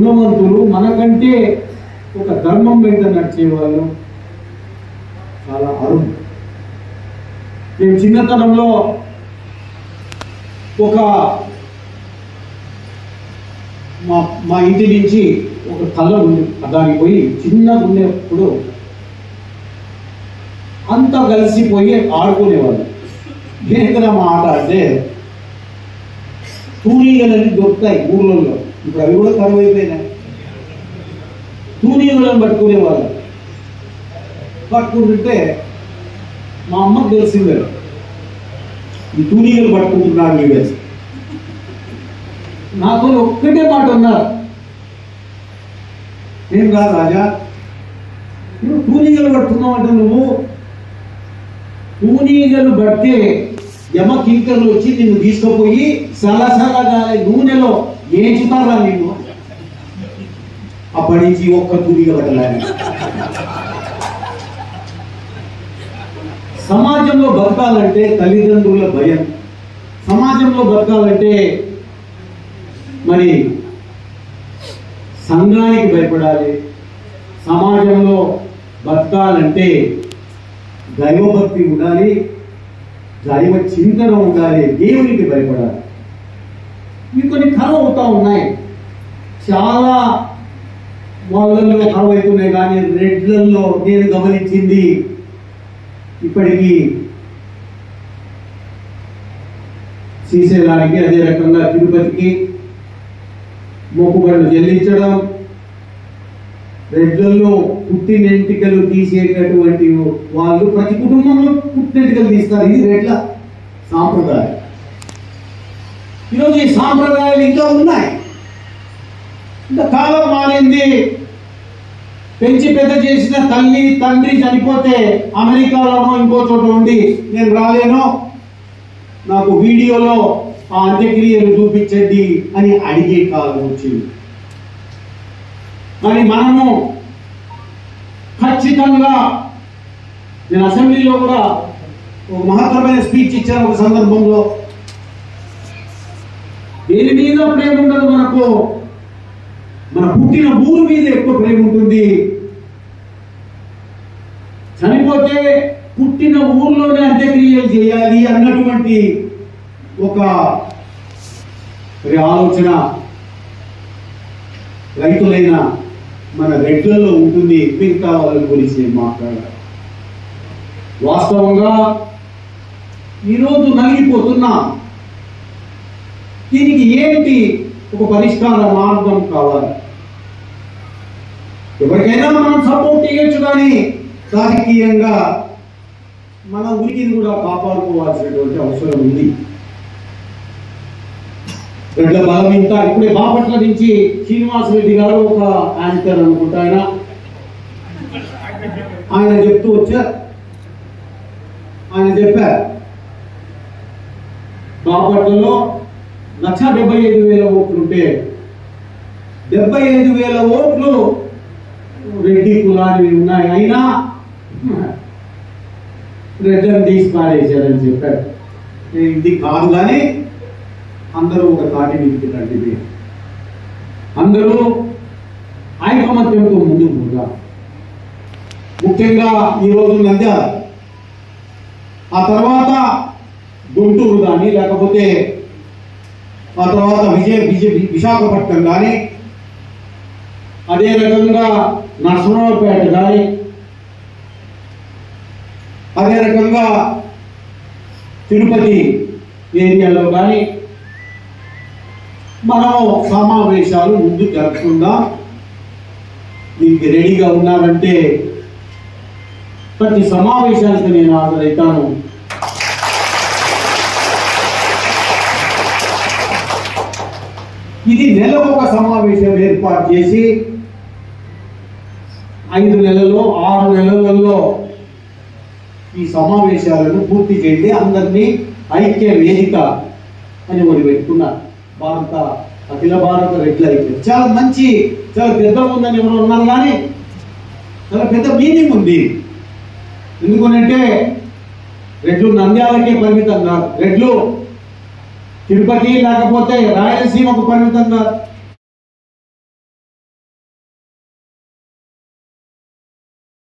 గుణవంతులు, మనకంటే ఒక ధర్మం వెంట నడిచేవాళ్ళు చాలా అరుదు. నేను చిన్నతనంలో ఒక మా ఇంటి నుంచి ఒక కళ్ళ ఉంది, దానికి పోయి చిన్నగా ఉండేప్పుడు అంతా కలిసిపోయి ఆడుకునేవాళ్ళు. ఏంటన్నా మా ఆట అంటే తూనీగలని దొరుకుతాయి ఊర్లలో, ఇప్పుడు అవి కూడా కరువు అయిపోయినాయి. తూనీగలను పట్టుకునేవాళ్ళు. పట్టుకుంటుంటే మా అమ్మకు తెలిసిందే ఈ తూనీగలు పట్టుకుంటున్నాడు వీడు. నాతో ఒక్కటే మాట ఉన్నారు, ఏం కాదు రాజా, నువ్వు తూనీగలు పట్టుకున్నావు అంటే నువ్వు తూనీగలు పడితే యమకింకర్లు వచ్చి నిన్ను తీసుకుపోయి సలసలగా నూనెలో ఏంచుతారా నిన్ను. అప్పటి నుంచి ఒక్క తూనీగ పట్టలేదు. సమాజంలో బతకాలంటే తల్లిదండ్రుల భయం, సమాజంలో బతకాలంటే మరి సంఘానికి భయపడాలి, సమాజంలో బతకాలంటే దైవభక్తి ఉండాలి, దైవ చింతన ఉండాలి, దేవునికి భయపడాలి. ఇవి కొన్ని కరువు అవుతా ఉన్నాయి, చాలా వాళ్ళల్లో కరువు అవుతున్నాయి. కానీ రెడ్లలో నేను గమనించింది ఇప్పటికీ శ్రీశైలానికి, అదే రకంగా తిరుపతికి మొక్కుబడులు చెల్లించడం, రెడ్లలో పుట్టినెంటికలు తీసేటటువంటి వాళ్ళు ప్రతి కుటుంబంలో పుట్టినెంటికలు తీస్తారు. ఇది రెడ్ల సాంప్రదాయం. ఈరోజు ఈ సాంప్రదాయాలు ఇంకా ఉన్నాయి. ఇంకా కాలం మారింది. పెంచి పెద్ద చేసిన తల్లి తండ్రి చనిపోతే అమెరికాలోనో ఇంకో చోట ఉండి నేను రాలేను, నాకు వీడియోలో ఆ అంత్యక్రియలు చూపించండి అని అడిగే కాలం వచ్చింది. మరి మనము ఖచ్చితంగా, నేను అసెంబ్లీలో కూడా ఒక మహత్తరమైన స్పీచ్ ఇచ్చాను ఒక సందర్భంలో. దేని మీద ప్రేమ ఉండదు మనకు, మన పుట్టిన ఊరు మీద ఎక్కువ ప్రేమ ఉంటుంది. చనిపోతే పుట్టిన ఊర్లోనే అంత్యక్రియలు చేయాలి అన్నటువంటి ఒక ఆలోచన రైతులైన మన రెడ్లలో ఉంటుంది. మిగతా వాళ్ళ గురించి మాట్లాడాలి. వాస్తవంగా ఈరోజు నలిగిపోతున్నా, దీనికి ఏంటి ఒక పరిష్కార మార్గం కావాలి. ఎవరికైనా మనం సపోర్ట్ చేయొచ్చు, కానీ రాజకీయంగా మన ఉనికిని కూడా కాపాడుకోవాల్సినటువంటి అవసరం ఉంది. రెడ్ల బలం ఇంత. ఇప్పుడే బాపట్ల నుంచి శ్రీనివాసరెడ్డి గారు ఒక యాంకర్ అనుకుంటా, ఆయన చెప్తూ వచ్చారు. ఆయన చెప్పారు బాపట్లలో 1,75,000 ఓట్లుంటే 75,000 ఓట్లు రెడ్డి కులానికి ఉన్నాయి, అయినా రెడ్లను తీసి పారేశారని చెప్పారు. ఇది కాదు, కానీ అందరూ ఒక తాటి మీదకి రండి, అందరూ ఐకమత్యంతో ముందుకు పోగా. ముఖ్యంగా ఈరోజు నంద్యాల, ఆ తర్వాత గుంటూరు కానీ, లేకపోతే ఆ తర్వాత విశాఖపట్నం కానీ, అదే రకంగా నరసరావుపేట కానీ, అదే రకంగా తిరుపతి ఏరియాలో కానీ మనం సమావేశాలు ముందు జరుపుకుందాం. మీకు రెడీగా ఉన్నారంటే ప్రతి సమావేశానికి నేను హాజరవుతాను. ఇది నెలకు ఒక సమావేశం ఏర్పాటు చేసి 5 నెలల్లో 6 నెలలలో ఈ సమావేశాలను పూర్తి చేసి అందరినీ ఐక్య వేదిక అని ఒకటి పెట్టుకున్నారు. అఖిల భారత రెడ్ల ఐక్య. చాలా మంచి, చాలా పెద్ద ఉందని ఎవరు ఉన్నారు, కానీ చాలా పెద్ద మీనింగ్ ఉంది. ఎందుకంటే రెడ్లు నంద్యాలకే పరిమితం కాదు, రెడ్లు తిరుపతి లేకపోతే రాయలసీమకు పరిమితం కాదు.